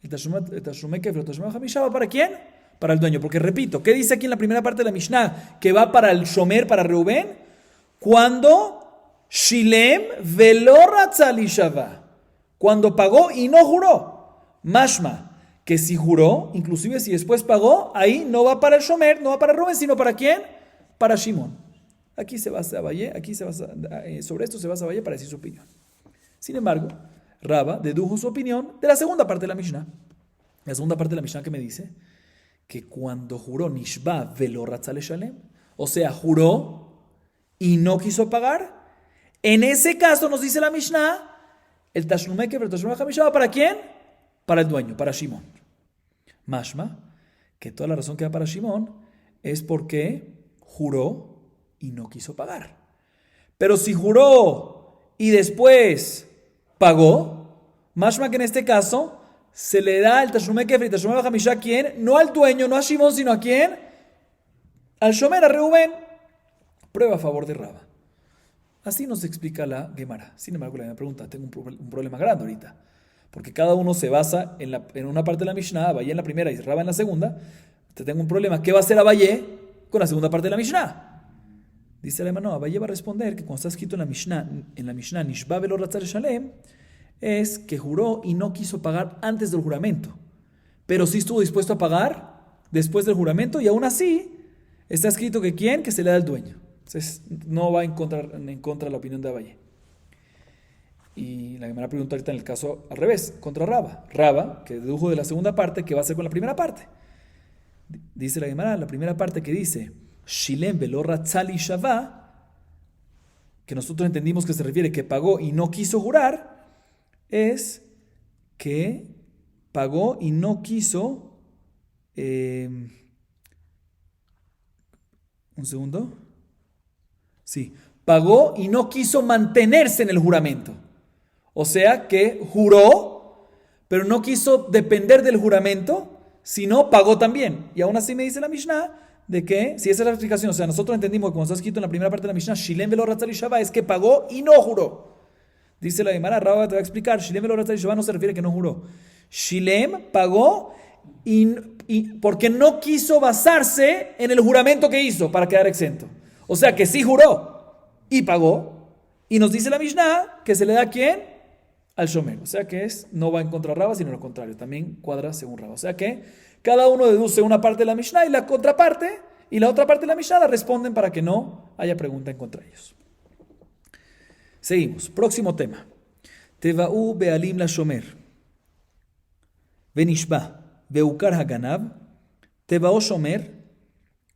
el Tashumei Kefel, el Tashumei Bajamisha va ¿para quién? Para el dueño. Porque repito, ¿qué dice aquí en la primera parte de la Mishnah? Que va para el Shomer, para Reuben, cuando Shilem velo ratzali shava, cuando pagó y no juró. Mashma, que si juró, inclusive si después pagó, ahí no va para el Shomer, no va para Reuben, sino ¿para quién? Para Shimon. Aquí se basa Abaye, sobre esto se basa Abaye para decir su opinión. Sin embargo, Raba dedujo su opinión de la segunda parte de la Mishnah. La segunda parte de la Mishnah que me dice que cuando juró Nishba velo ratzale shalem, o sea, juró y no quiso pagar, en ese caso nos dice la Mishnah, el Tashlumei Kefel, el Tashumei Bajamisha va ¿para quién? Para el dueño, para Shimon. Mashma, que toda la razón que da para Shimon es porque juró y no quiso pagar. Pero si juró y después pagó, mashma que en este caso se le da el Tashumei Kefel y Tashumei Bajamisha ¿a quién? No al dueño, no a Shimon, sino ¿a quién? Al Shomer, a Reuben. Prueba a favor de Raba. Así nos explica la Gemara. Sin embargo, la pregunta, tengo un problema grande ahorita. Porque cada uno se basa en una parte de la Mishnah, Abaye en la primera y Raba en la segunda. Te tengo un problema. ¿Qué va a hacer Abaye con la segunda parte de la Mishnah? Dice el hermano, Abaye va a responder que cuando está escrito en la Mishnah, Nishba velo ratzale shalem, es que juró y no quiso pagar antes del juramento. Pero sí estuvo dispuesto a pagar después del juramento y aún así está escrito que ¿quién? Que se le da al dueño. Entonces no va en contra de la opinión de Abaye. Y la Gemara pregunta ahorita en el caso al revés, contra Raba. Raba, que dedujo de la segunda parte, ¿qué va a hacer con la primera parte? Dice la Gemara, la primera parte que dice Shilem velo ratzali shava, que nosotros entendimos que se refiere que pagó y no quiso jurar, es que pagó y no quiso Eh, un segundo. Sí. Pagó y no quiso mantenerse en el juramento. O sea que juró, pero no quiso depender del juramento, sino pagó también. Y aún así me dice la Mishnah de que, si esa es la explicación, o sea, nosotros entendimos que como está escrito en la primera parte de la Mishnah, Shilem velo ratzal Shava, es que pagó y no juró. Dice la Gemara, Rabba te va a explicar, Shilem velo ratzal Shava no se refiere a que no juró. Shilem pagó y porque no quiso basarse en el juramento que hizo para quedar exento. O sea que sí juró y pagó. Y nos dice la Mishnah que se le da a ¿quién? Al Shomer. O sea que no va en contra de Rabba, sino lo contrario. También cuadra según Rabba. O sea que cada uno deduce una parte de la Mishnah y la contraparte, y la otra parte de la Mishnah la responden para que no haya pregunta en contra de ellos. Seguimos. Próximo tema. Teva'u be'alim la Shomer. Venishba. Veukar haganav. Teva'o Shomer.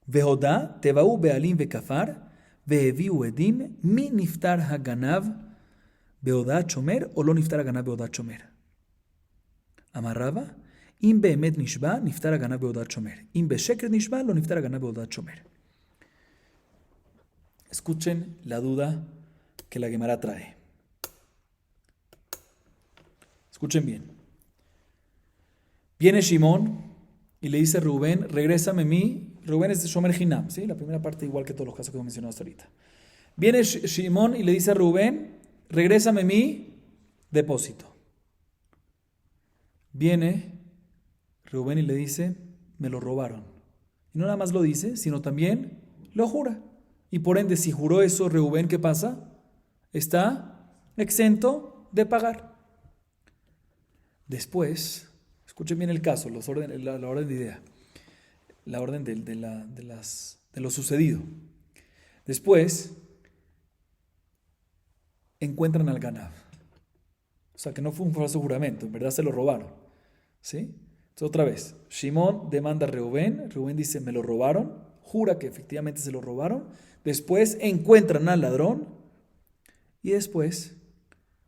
Vehodá. Teva'u be'alim ve'kafar. Ve'eviu edim. Mi niftar haganav. Beodat Shomer o lo niftar haganav beodat Shomer. Amarraba. Im be'emet nishba, niftar haganav beodat Shomer. Im be'sheker nishba, lo niftar haganav beodat Shomer. Escuchen la duda que la Gemara trae. Escuchen bien. Viene Shimón y le dice a Rubén, regrésame mí. Rubén es de Shomer Hinam, ¿sí? La primera parte igual que todos los casos que hemos mencionado hasta ahorita. Viene Shimón y le dice a Rubén, regrésame mi depósito. Viene Rubén y le dice, me lo robaron. Y no nada más lo dice, sino también lo jura. Y por ende, si juró eso, Rubén, ¿qué pasa? Está exento de pagar. Después, escuchen bien el caso, la orden de idea, la orden de lo sucedido. Después, encuentran al Ganav. O sea, que no fue un falso juramento, en verdad se lo robaron. ¿Sí? Entonces, otra vez, Shimón demanda a Reuben dice, me lo robaron, jura que efectivamente se lo robaron, después encuentran al ladrón, y después,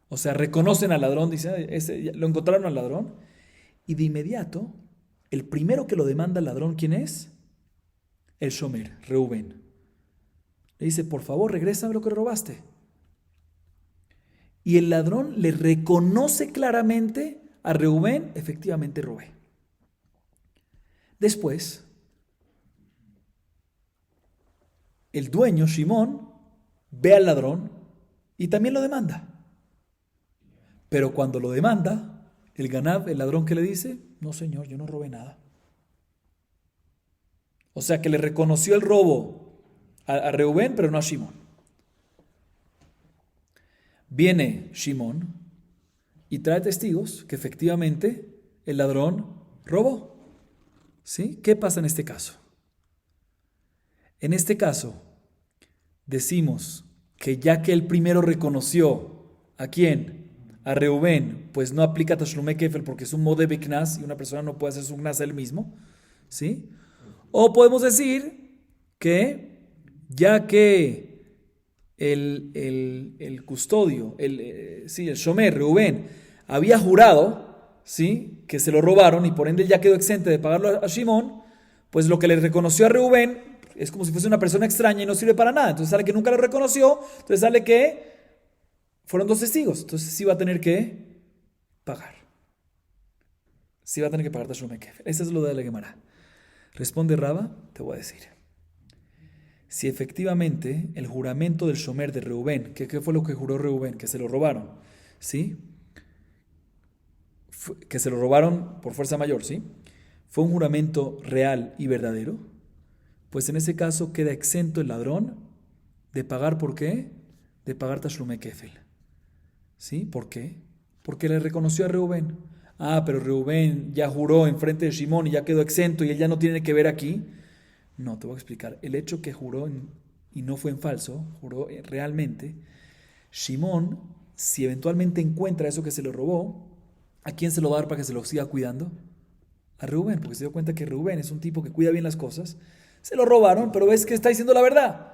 o sea, reconocen al ladrón, dice, lo encontraron al ladrón, y de inmediato, el primero que lo demanda al ladrón, ¿quién es? El Shomer, Reuben. Le dice, por favor, regrésame lo que robaste. Y el ladrón le reconoce claramente a Reuben, efectivamente robé. Después, el dueño, Shimón, ve al ladrón y también lo demanda. Pero cuando lo demanda, el Ganav, el ladrón, que le dice, no señor, yo no robé nada. O sea que le reconoció el robo a Reuben, pero no a Shimón. Viene Shimón y trae testigos que efectivamente el ladrón robó. ¿Sí? ¿Qué pasa en este caso? En este caso, decimos que ya que el primero reconoció ¿a quién? A Reuben, pues no aplica Tashlumei Kefel porque es un mode beknas y una persona no puede hacer su knas él mismo. ¿Sí? O podemos decir que ya que el custodio, el Shomer, Reuben, había jurado, ¿sí?, que se lo robaron y por ende ya quedó exento de pagarlo a Shimón, pues lo que le reconoció a Reuben es como si fuese una persona extraña y no sirve para nada. Entonces sale que nunca lo reconoció, entonces sale que fueron dos testigos, entonces sí va a tener que pagar. Sí va a tener que pagar Tashlumei Kefel. Eso es lo de la Gemara. Responde Rabba, te voy a decir. Si efectivamente el juramento del Shomer de Reuben, ¿qué fue lo que juró Reuben? Que se lo robaron, ¿sí? Que se lo robaron por fuerza mayor, ¿sí? Fue un juramento real y verdadero, pues en ese caso queda exento el ladrón de pagar, ¿por qué? De pagar Tashlumei Kefel. ¿Sí? ¿Por qué? Porque le reconoció a Reuben. Ah, pero Reuben ya juró en frente de Shimón y ya quedó exento y él ya no tiene que ver aquí. No, te voy a explicar. El hecho que juró, y no fue en falso, juró realmente, Shimón, si eventualmente encuentra eso que se le robó, ¿a quién se lo va a dar para que se lo siga cuidando? A Reuben, porque se dio cuenta que Reuben es un tipo que cuida bien las cosas. Se lo robaron, pero ves que está diciendo la verdad.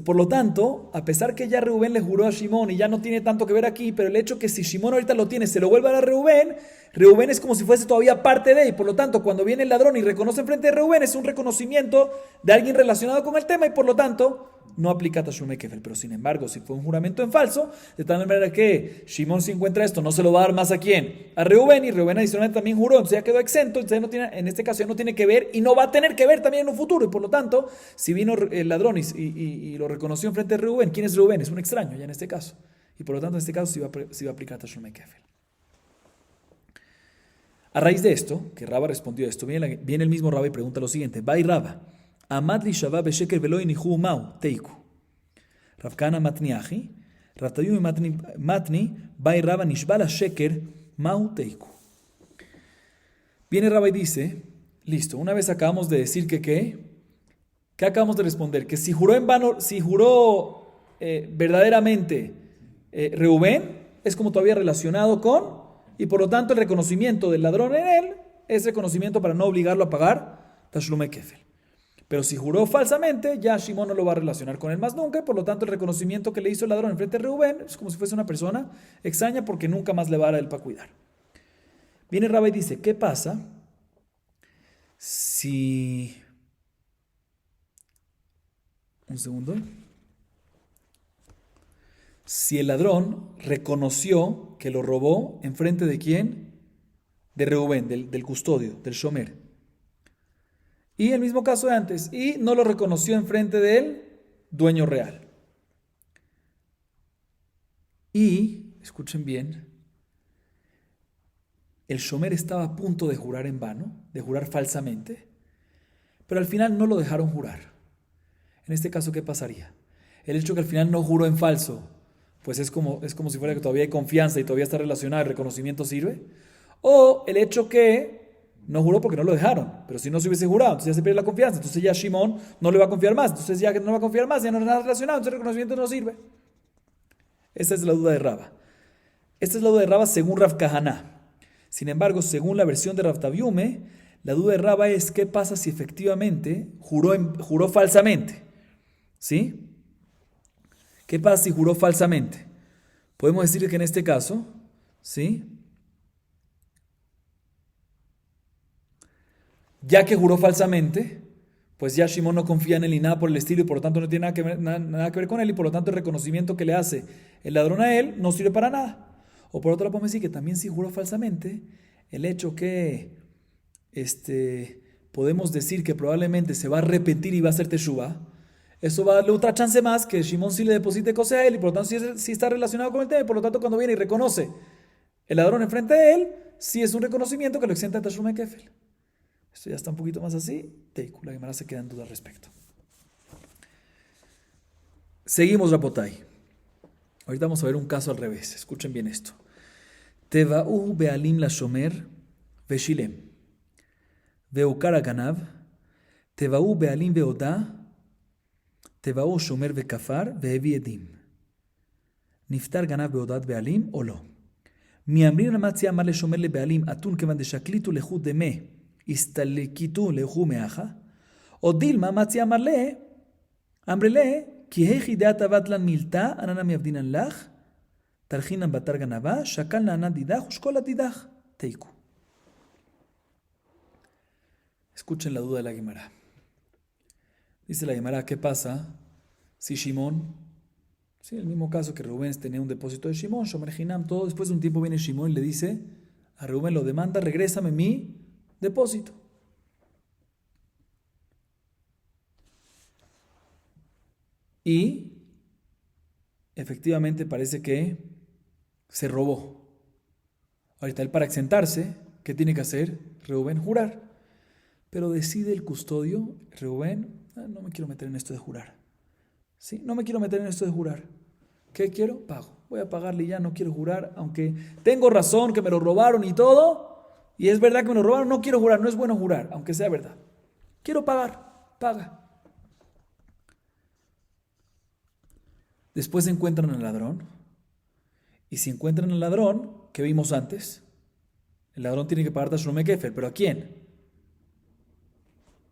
Por lo tanto, a pesar que ya Reubén le juró a Shimón y ya no tiene tanto que ver aquí, pero el hecho que si Shimón ahorita lo tiene, se lo vuelve a dar a Reubén, Reubén es como si fuese todavía parte de, y por lo tanto, cuando viene el ladrón y reconoce enfrente de Reubén, es un reconocimiento de alguien relacionado con el tema y por lo tanto, no aplica Tashume Kefel. Pero sin embargo, si fue un juramento en falso, de tal manera que Shimón si encuentra esto, no se lo va a dar más a quién, a Reubén, y Reubén adicionalmente también juró, entonces ya quedó exento, entonces no tiene, en este caso ya no tiene que ver y no va a tener que ver también en un futuro, y por lo tanto, si vino el ladrón y lo reconoció enfrente de Reubén, ¿quién es Reubén? Es un extraño ya en este caso, y por lo tanto en este caso sí va a aplicar Tashume Kefel. A raíz de esto, que Raba respondió esto, viene el mismo Raba y pregunta lo siguiente: Vai Raba, Amad li Shavá besheker velo inihu mau teiku. Rav Kana matniahi, Rav Tayumi matni, Vai Raba nishbala sheker mau teiku. Viene Raba y dice, listo, una vez acabamos de decir que ¿qué acabamos de responder? Que si juró en vano, si juró verdaderamente Reubén, es como todavía relacionado con, y por lo tanto el reconocimiento del ladrón en él es reconocimiento para no obligarlo a pagar Tashlume Kefel. Pero si juró falsamente, ya Shimón no lo va a relacionar con él más nunca, y por lo tanto el reconocimiento que le hizo el ladrón en frente de Reubén es como si fuese una persona extraña porque nunca más le va a dar a él para cuidar. Viene Rabba y dice, ¿qué pasa si... Un segundo. Si el ladrón reconoció que lo robó en frente de quién? De Reubén, del custodio, del shomer. Y el mismo caso de antes, y no lo reconoció en frente del dueño real. Y, escuchen bien, el shomer estaba a punto de jurar en vano, de jurar falsamente, pero al final no lo dejaron jurar. En este caso, ¿qué pasaría? El hecho que al final no juró en falso, pues es como si fuera que todavía hay confianza y todavía está relacionado, el reconocimiento sirve. O el hecho que no juró porque no lo dejaron, pero si no se hubiese jurado, entonces ya se pierde la confianza, entonces ya Shimón no le va a confiar más, entonces ya que no va a confiar más, ya no es nada relacionado, entonces el reconocimiento no sirve. Esta es la duda de Raba. Esta es la duda de Raba según Rav Kahaná. Sin embargo, según la versión de Rav Taviume, la duda de Raba es qué pasa si efectivamente juró falsamente. ¿Sí? ¿Qué pasa si juró falsamente? Podemos decir que en este caso, ¿sí? Ya que juró falsamente, pues ya Shimón no confía en él ni nada por el estilo y por lo tanto no tiene nada que ver con él y por lo tanto el reconocimiento que le hace el ladrón a él no sirve para nada. O por otro lado podemos decir que también si juró falsamente, el hecho que podemos decir que probablemente se va a arrepentir y va a hacer teshuva, eso va a darle otra chance más que Shimón sí le deposite cosas a él y por lo tanto sí está relacionado con el tema y por lo tanto cuando viene y reconoce el ladrón enfrente de él, sí es un reconocimiento que lo exenta de Tashlume Kefel. Esto ya está un poquito más así. La Gemara se queda en duda al respecto. Seguimos, Rapotay. Ahorita vamos a ver un caso al revés. Escuchen bien esto. Teva'u be'alim la shomer ve'shilem. Ve'ukara ganav. Teva'u be'alim ve'oda. Teva'u shomer ve'kafar ve'evi edim. Niftar ganav be'odat be'alim o lo. Mi amrin amatzi amar le shomer le be'alim atun kevan de shaklitu lejud de me. Istalikitu lehu meaja. O dilma matzi amarle, amrele, ki hechi de atavatlan milta, anana mi abdinan lach, tarjinan batar ganaba, shakal nanan didach, ushkola didach, teiku. Escuchen la duda de la Gemara. Dice la Gemara, ¿qué pasa si Shimón, sí, el mismo caso que Rubén tenía un depósito de Shimón, Shomer Hinam, todo después de un tiempo viene Shimón y le dice a Rubén, lo demanda, regrésame mi depósito. Y efectivamente parece que se robó. Ahorita él para exentarse, ¿qué tiene que hacer? Reubén, jurar. Pero decide el custodio, Reubén, no me quiero meter en esto de jurar. ¿Sí? No me quiero meter en esto de jurar. ¿Qué quiero? Pago. Voy a pagarle ya, no quiero jurar, aunque tengo razón que me lo robaron y todo. Y es verdad que me lo robaron, no quiero jurar, no es bueno jurar, aunque sea verdad. Quiero pagar, paga. Después encuentran al ladrón. Y si encuentran al ladrón, que vimos antes, el ladrón tiene que pagar Tashlume Kefel, ¿pero a quién?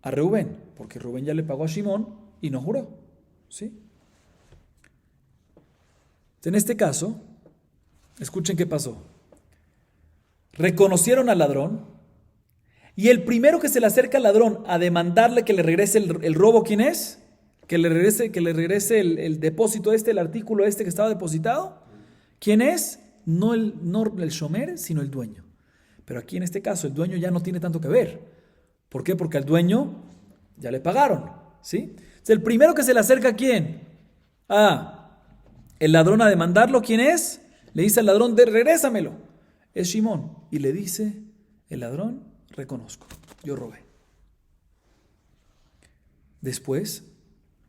A Reubén, porque Reubén ya le pagó a Shimón y no juró. ¿Sí? En este caso, escuchen qué pasó. Reconocieron al ladrón y el primero que se le acerca al ladrón a demandarle que le regrese el robo, ¿quién es? Que le regrese el depósito el artículo que estaba depositado. ¿Quién es? No el shomer, sino el dueño. Pero aquí en este caso el dueño ya no tiene tanto que ver. ¿Por qué? Porque al dueño ya le pagaron, ¿sí? Entonces, el primero que se le acerca, ¿a quién? El ladrón a demandarlo, ¿quién es? Le dice al ladrón, regrésamelo. Es Shimón. Y le dice el ladrón, reconozco, yo robé. Después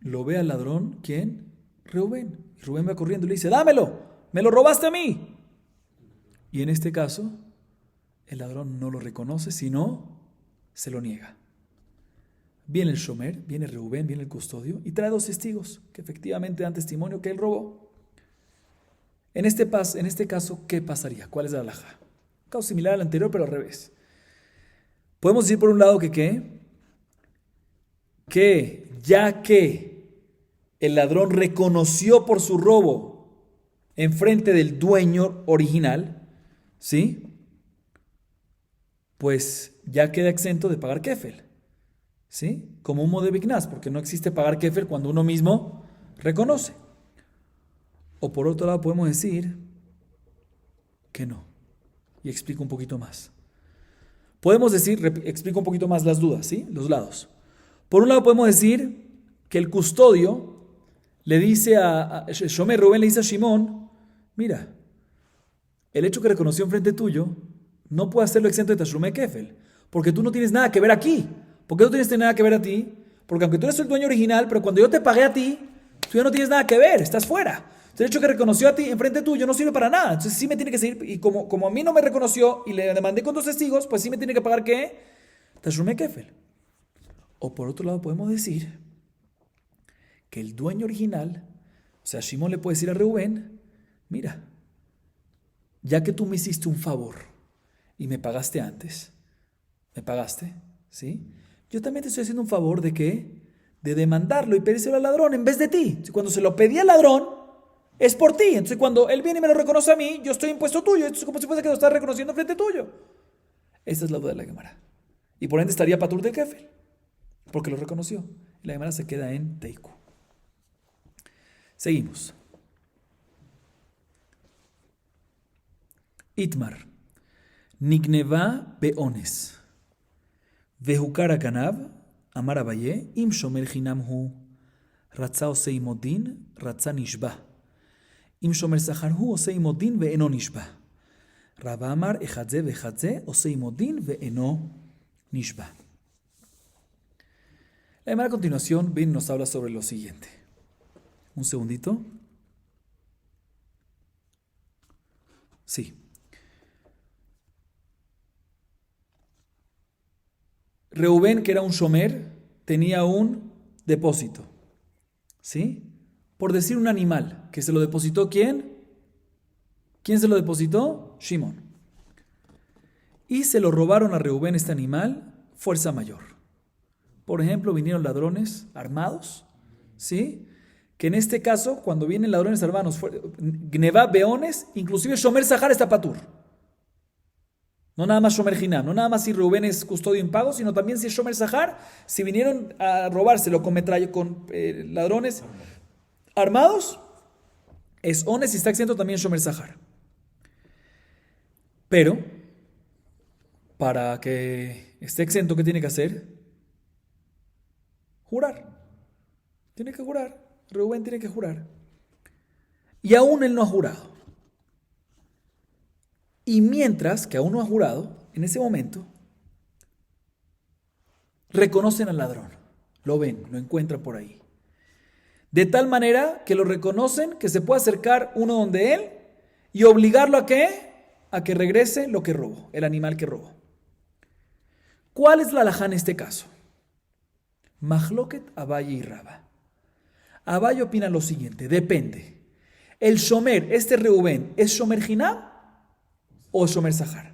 lo ve al ladrón, ¿quién? Reubén. Y Rubén va corriendo y le dice, dámelo, me lo robaste a mí. Y en este caso, el ladrón no lo reconoce, sino se lo niega. Viene el shomer, viene Reubén, viene el custodio y trae 2 testigos que efectivamente dan testimonio que él robó. En este caso, ¿qué pasaría? ¿Cuál es la halajá? Un caso similar al anterior, pero al revés. Podemos decir por un lado que ya que el ladrón reconoció por su robo en frente del dueño original, ¿sí? Pues ya queda exento de pagar kefel, ¿sí? Como un modo de bignas, porque no existe pagar kefel cuando uno mismo reconoce. O por otro lado podemos decir que no. Y explico un poquito más. Podemos decir, explico un poquito más las dudas, ¿sí? Los lados. Por un lado podemos decir que el custodio le dice Shomer Rubén le dice a Shimón, mira, el hecho que reconoció enfrente tuyo no puede hacerlo exento de Tashlume Kefel, porque tú no tienes nada que ver aquí. ¿Por qué no tienes nada que ver a ti? Porque aunque tú eres el dueño original, pero cuando yo te pagué a ti, tú ya no tienes nada que ver, estás fuera. El hecho que reconoció a ti enfrente tuyo no sirve para nada. Entonces sí me tiene que seguir. Y como a mí no me reconoció y le demandé con 2 testigos, pues sí me tiene que pagar ¿qué? Tashlume Kefel. O por otro lado podemos decir que el dueño original, o sea, Shimón le puede decir a Reubén, mira, ya que tú me hiciste un favor y me pagaste antes, me pagaste, ¿sí? Yo también te estoy haciendo un favor de ¿qué? De demandarlo y pedírselo al ladrón en vez de ti. Cuando se lo pedí al ladrón, es por ti. Entonces cuando él viene y me lo reconoce a mí, yo estoy impuesto tuyo. Esto es como si fuese que lo estás reconociendo frente tuyo. Esta es la duda de la Gemara. Y por ende estaría patur del kefel, porque lo reconoció. Y la Gemara se queda en teiku. Seguimos. Itmar. Nigneva beones. Vehukara ganav. Amar Abaye. Im shomer chinam hu. Ratza osei modin. Ratza nishba. Im shomer sachar hu osei modin ve'eno nishba. Rabba Amar echadze vechadze osei modin ve'eno nishba. La Gemara a continuación bien nos habla sobre lo siguiente. Un segundito. Sí. Reubén, que era un shomer, tenía un depósito. ¿Sí? Por decir un animal, que se lo depositó ¿quién? ¿Quién se lo depositó? Shimón. Y se lo robaron a Reubén este animal, fuerza mayor. Por ejemplo, vinieron ladrones armados, ¿sí? Que en este caso, cuando vienen ladrones armados, Gneva, Beones, inclusive Shomer Sahar está patur. No nada más Shomer Hinam, no nada más si Reubén es custodio impago, sino también si es Shomer Sahar, si vinieron a robárselo con ladrones armados, es Ones y está exento también Shomer Sahar. Pero, para que esté exento, ¿qué tiene que hacer? Jurar. Tiene que jurar. Reubén tiene que jurar. Y aún él no ha jurado. Y mientras que aún no ha jurado, en ese momento, reconocen al ladrón. Lo ven, lo encuentran por ahí. De tal manera que lo reconocen, que se puede acercar uno donde él y obligarlo a ¿qué? A que regrese lo que robó, el animal que robó. ¿Cuál es la halajá en este caso? Mahloket Abaye y Rabba. Abaye opina lo siguiente, depende. El shomer, este Reubén, ¿es shomer hinam o shomer sahar?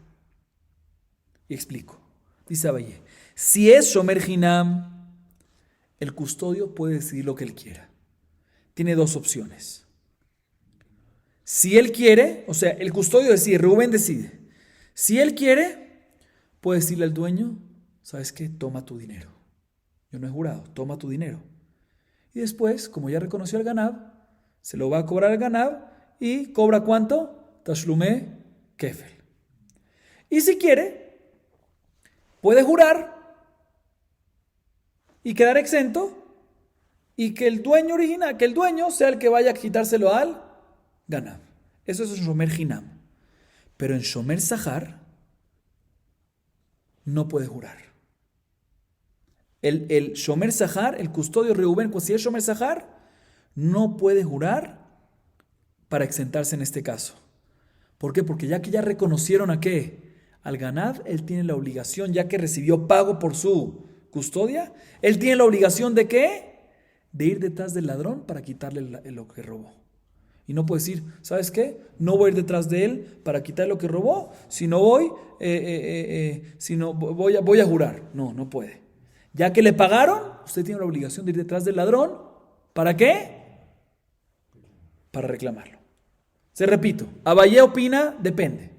Y explico. Dice Abaye, si es shomer hinam, el custodio puede decidir lo que él quiera. Tiene 2 opciones. Si él quiere, o sea, el custodio decide, Reuben decide. Si él quiere, puede decirle al dueño, ¿sabes qué? Toma tu dinero. Yo no he jurado, toma tu dinero. Y después, como ya reconoció al ganab, se lo va a cobrar al ganab y cobra ¿cuánto? Tashlume kefel. Y si quiere, puede jurar y quedar exento y que el dueño original, que el dueño sea el que vaya a quitárselo al ganab. Eso es un shomer hinam. Pero en shomer sahar no puede jurar. El shomer sahar, el custodio Reuben, si es shomer sahar, no puede jurar para exentarse en este caso. ¿Por qué? Porque ya que ya reconocieron a qué, al ganad, él tiene la obligación, ya que recibió pago por su custodia, él tiene la obligación de qué, de ir detrás del ladrón para quitarle lo que robó. Y no puede decir, ¿sabes qué? No voy a ir detrás de él para quitarle lo que robó, si no voy, voy a jurar. No, no puede. Ya que le pagaron, usted tiene la obligación de ir detrás del ladrón. ¿Para qué? Para reclamarlo. Se repito, Abayé opina, depende.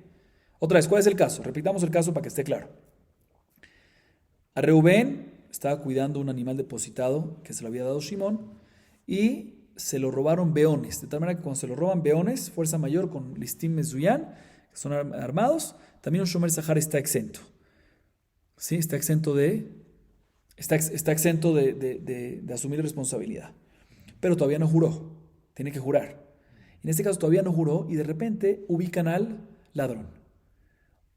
Otra vez, ¿cuál es el caso? Repitamos el caso para que esté claro. A Reubén estaba cuidando un animal depositado que se lo había dado Shimón y se lo robaron beones. De tal manera que cuando se lo roban beones, fuerza mayor con listim mezuyán, que son armados, también un shomer sahar está exento. ¿Sí? Está exento de asumir responsabilidad. Pero todavía no juró. Tiene que jurar. En este caso todavía no juró y de repente ubican al ladrón.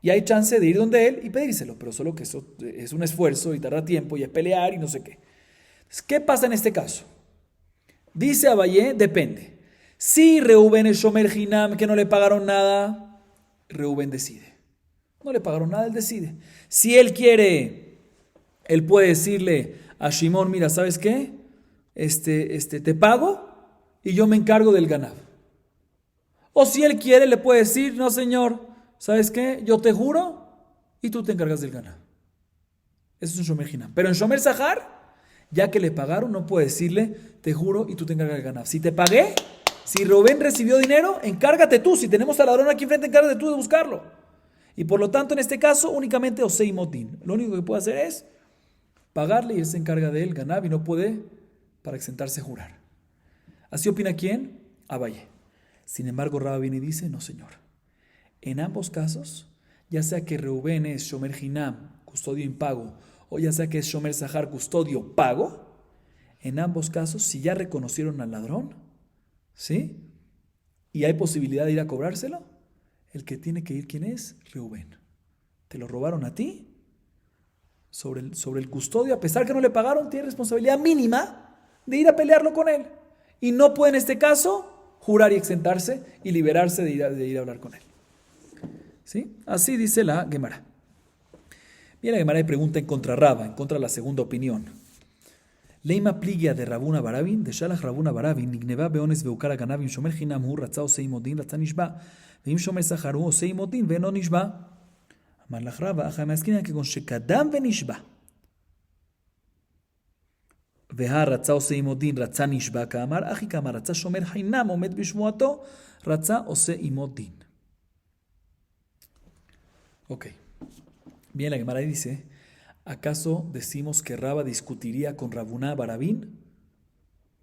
Y hay chance de ir donde él y pedírselo, pero solo que eso es un esfuerzo y tarda tiempo y es pelear y no sé qué. Entonces, ¿qué pasa en este caso? Dice Abayé, depende. Si Reuben es shomer hinam, que no le pagaron nada, Reuben decide. No le pagaron nada, él decide. Si él quiere, él puede decirle a Shimón, mira, ¿sabes qué? Te pago y yo me encargo del ganado. O si él quiere, le puede decir, no señor, ¿sabes qué? Yo te juro y tú te encargas del ganado. Eso es un shomer hinam. Pero en shomer sahar, ya que le pagaron, no puede decirle, te juro y tú te encargas del ganado. Si te pagué, si Rubén recibió dinero, encárgate tú. Si tenemos al ladrón aquí enfrente, encárgate tú de buscarlo. Y por lo tanto, en este caso, únicamente Osei Motín. Lo único que puede hacer es pagarle y él se encarga de él, ganab, y no puede, para exentarse, jurar. ¿Así opina quién? Abayé. Sin embargo, Raba viene y dice, no señor. En ambos casos, ya sea que Reubén es shomer hinam, custodio impago, o ya sea que es shomer sahar, custodio pago, en ambos casos, si ya reconocieron al ladrón, ¿sí? Y hay posibilidad de ir a cobrárselo, el que tiene que ir, ¿quién es? Reubén. Te lo robaron a ti. Sobre el custodio, a pesar que no le pagaron, tiene responsabilidad mínima de ir a pelearlo con él. Y no puede en este caso jurar y exentarse y liberarse de ir a hablar con él. ¿Sí? Así dice la Gemara. Viene la Gemara y pregunta en contra Raba, en contra de la segunda opinión. Leima pligia de Rabuna Barabin, de Shalach Rabuna Barabin, Nigneva beones beukara ganavim shomer hinam hu ratza osei modin ratza nishba, veim shomer sahar hu osei modin veno nishba. אמר לך רבא, אחרי המסכינה כגון שקדם ונשבע. והרצה עושה עמו דין, רצה נשבע כאמר, אחי כאמר, רצה שומר חינם, עומד בשבועתו, רצה עושה עמו דין. Ok. Bien, la Gemara dice, ¿acaso decimos que Raba discutiría con Rabuná Barabín?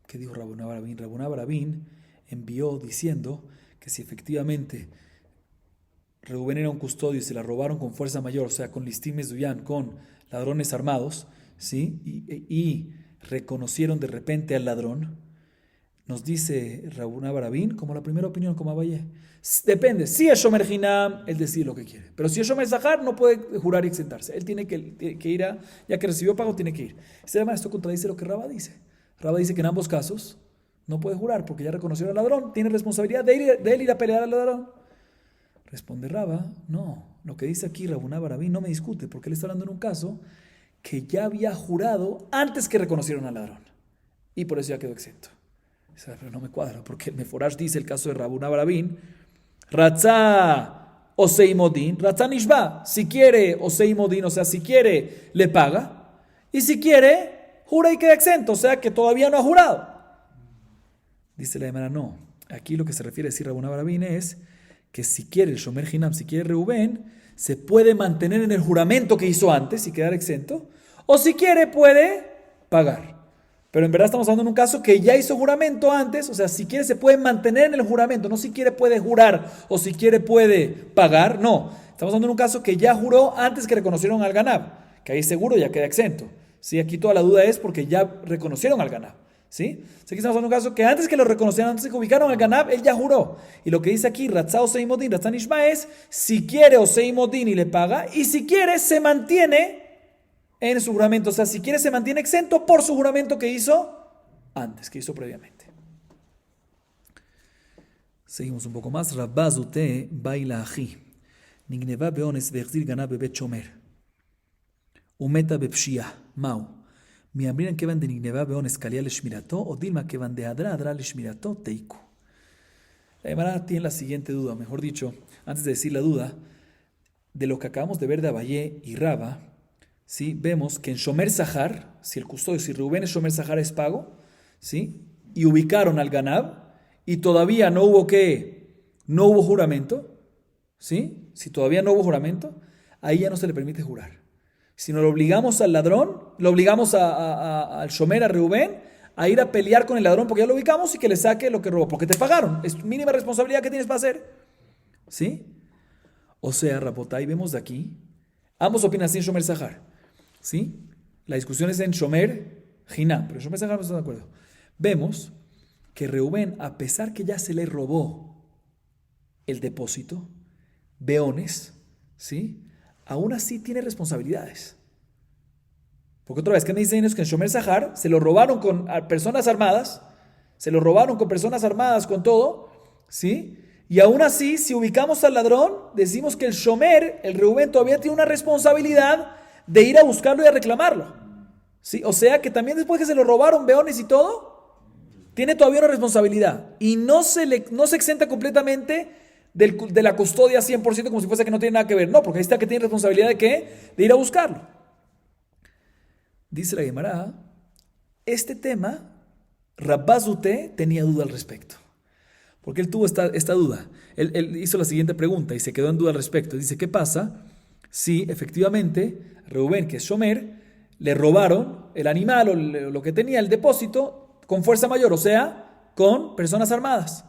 ¿Qué dijo Rabuná Barabín? Rabuná Barabín envió diciendo que si efectivamente Reubén era un custodio y se la robaron con fuerza mayor, o sea, con listim mezuyán, con ladrones armados, ¿sí? Y reconocieron de repente al ladrón, nos dice Rabuná Barabín, como la primera opinión, como Abayé. Depende, si es shomer hinam, él decide lo que quiere. Pero si es shomer sahar, no puede jurar y exentarse. Él tiene que ir ya que recibió pago, tiene que ir. Esto contradice lo que Raba dice. Raba dice que en ambos casos no puede jurar porque ya reconoció al ladrón, tiene responsabilidad de él ir a pelear al ladrón. Responde Raba, no, lo que dice aquí Rabuná Barabín no me discute, porque él está hablando en un caso que ya había jurado antes que reconocieron al ladrón. Y por eso ya quedó exento. Pero no me cuadra, porque el Meforash dice el caso de Rabuná Barabín, Ratzá Osei Modin, Ratzá Nishba, si quiere Osei Modin, o sea, si quiere, le paga, y si quiere, jura y queda exento, o sea, que todavía no ha jurado. Dice la Gemara, no, Aquí lo que se refiere a decir Rabuna Barabine es que si quiere el Shomer Hinam, si quiere Reubén, se puede mantener en el juramento que hizo antes y quedar exento, o si quiere puede pagar. Pero en verdad estamos hablando en un caso que ya hizo juramento antes, o sea, si quiere se puede mantener en el juramento, no si quiere puede jurar o si quiere puede pagar, no. Estamos hablando en un caso que ya juró antes que reconocieron al ganab, que ahí seguro ya queda exento. ¿Sí? Aquí toda la duda es porque ya reconocieron al ganab. ¿Sí? Así que estamos hablando de un caso que antes que lo reconocieran, antes que ubicaron al ganab, él ya juró. Y lo que dice aquí, Ratzá Osei Modin, Ratzá Nishma es, si quiere Osei Modin y le paga, y si quiere se mantiene en su juramento. O sea, si quiere se mantiene exento por su juramento que hizo antes, que hizo previamente. Seguimos un poco más. Rabba Zute baila aji. Nigneva beones vechzir ganab bebet shomer. Umeta bepshia. Mau. Miamrinan que van de Nigneva beones kalia leshmirato o dilma que van de adra leshmirato teiku. La Gemara tiene la siguiente duda, mejor dicho, antes de decir la duda, de lo que acabamos de ver de Abayé y Raba, ¿sí? Vemos que en Shomer Sahar, si el custodio, si Rubén es Shomer Sahar es pago, ¿sí? Y ubicaron al ganab y todavía no hubo no hubo juramento, ¿sí? Si todavía no hubo juramento, ahí ya no se le permite jurar. Si no lo obligamos al ladrón, lo obligamos al Shomer, a Rubén, a ir a pelear con el ladrón porque ya lo ubicamos y que le saque lo que robó, porque te pagaron, es mínima responsabilidad que tienes para hacer, ¿sí? O sea, Rapotay, vemos de aquí, ambos opinan así en Shomer Sahar, ¿sí? La discusión es en Shomer Hinam, pero en Shomer Sahar no están de acuerdo. Vemos que Reubén, a pesar que ya se le robó el depósito, beones, ¿sí? Aún así tiene responsabilidades. Porque otra vez, ¿qué me dicen ellos? Que en Shomer Sahar se lo robaron con personas armadas, con todo, ¿sí? Y aún así, si ubicamos al ladrón, decimos que el Shomer, el Reubén, todavía tiene una responsabilidad de ir a buscarlo y a reclamarlo, ¿sí? O sea que también después que se lo robaron beones y todo, tiene todavía una responsabilidad. Y no se exenta completamente de la custodia 100% como si fuese que no tiene nada que ver. No, porque ahí está que tiene responsabilidad de ¿qué? De ir a buscarlo. Dice la Gemara, este tema, Rabba Zute tenía duda al respecto. Porque él tuvo esta duda. Él hizo la siguiente pregunta y se quedó en duda al respecto. Dice, ¿qué pasa si efectivamente Reubén, que es Shomer, le robaron el animal o lo que tenía, el depósito, con fuerza mayor, o sea, con personas armadas?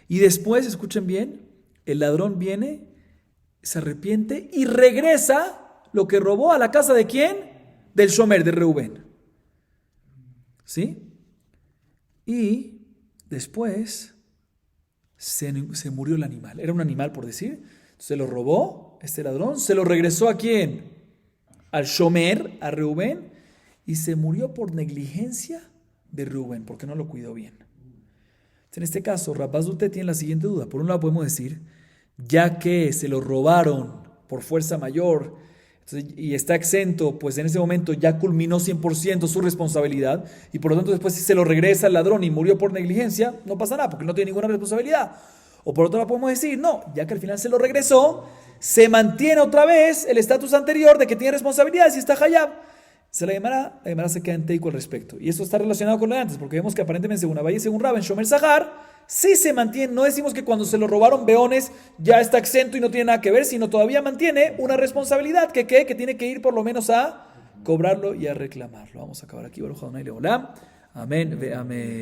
Y después, escuchen bien, el ladrón viene, se arrepiente y regresa lo que robó a la casa ¿de quién? Del Shomer, de Reubén. ¿Sí? Y después se murió el animal. Era un animal, por decir. Se lo robó este ladrón, se lo regresó ¿a quién? Al Shomer, a Reubén, y se murió por negligencia de Reubén, porque no lo cuidó bien. En este caso, Rabba Zute tiene la siguiente duda. Por un lado podemos decir, ya que se lo robaron por fuerza mayor y está exento, pues en ese momento ya culminó 100% su responsabilidad y por lo tanto después si se lo regresa al ladrón y murió por negligencia, no pasa nada porque no tiene ninguna responsabilidad. O por otro lado podemos decir, no, ya que al final se lo regresó, se mantiene otra vez el estatus anterior de que tiene responsabilidades y está hayab. Se la Gemara se queda en teico al respecto. Y esto está relacionado con lo de antes, porque vemos que aparentemente según Abayé y según Raba en Shomer Sahar, sí se mantiene, no decimos que cuando se lo robaron beones ya está exento y no tiene nada que ver, sino todavía mantiene una responsabilidad que tiene que ir por lo menos a cobrarlo y a reclamarlo. Vamos a acabar aquí, Baruch Adonai Leolam. Amén ve amén.